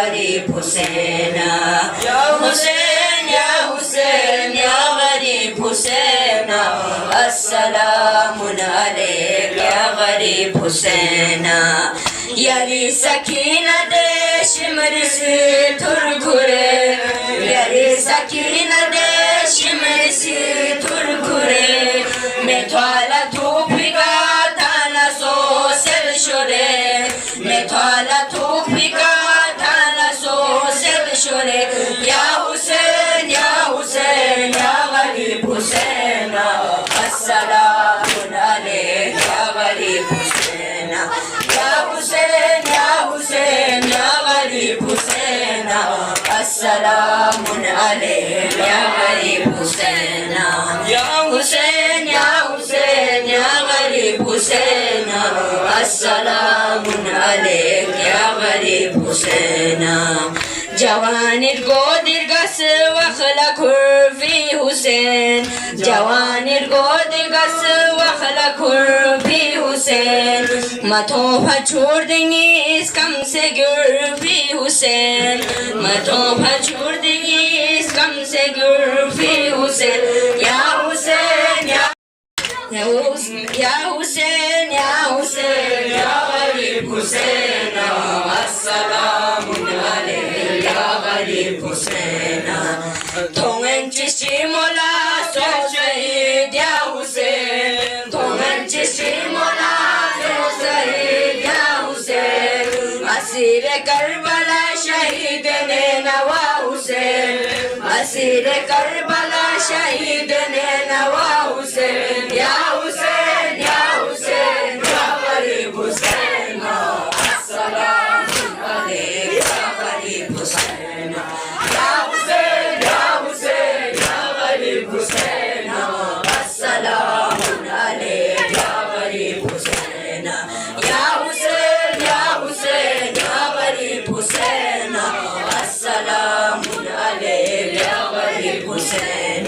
गरीब हुसैन, या हुसैन या हुसैन या गरीब हुसैन, अस्सलामु अलैक या गरीब हुसैन। यारी सकीना दे शिमर से थुरघुरे, यारी सकीना दे शिमर से थुरघुरे, मैं थवाला थूपिका थाना सो सिर शुरे, मैं थवाला थूपिका थाना सो सिर शुरे, या हुसैन या हुसैन या गरीब हुसैन, अस्सलामु अलैक या गरीब हुसैन, या हुसैन या हुसैन या गरीब हुसैन, अस्सलामु अलैक या गरीब हुसैन, या हुसैन या हुसैन या गरीब हुसैन, अस्सलामु अलैक या गरीब हुसैन। जवानिर गोदिर गस वखला खुरफी हुसैन, जवानिर गोदिर गस वखला खुरफी हुसैन, मथों छोड़ देंगे इस कम से गुरफी हुसैन, मथों छोड़ देंगे इस कम से गुरफी हुसैन, या हुसैन या हुसैन या हुसैन या गरीब हुसैन, अस्सलामु अलैक या गरीब हुसैन। थोंगन चिश्ती मोला सो शहीद या हुसैन, थोंगन चिश्ती मोला सो शहीद या हुसैन, असीर करबला शहीद ने नवा हुसैन, असीर करबला शहीद ने नवा हुसैन, या हुसैन या हुसैन या गरीब हुसैन, अस्सलामु अलैक या गरीब हुसैन, या हुसैन या हुसैन या गरीब हुसैन, अस्सलामु अलैक या गरीब हुसैन, या हुसैन या हुसैन या गरीब हुसैन, अस्सलामु अलैक या गरीब हुसैन।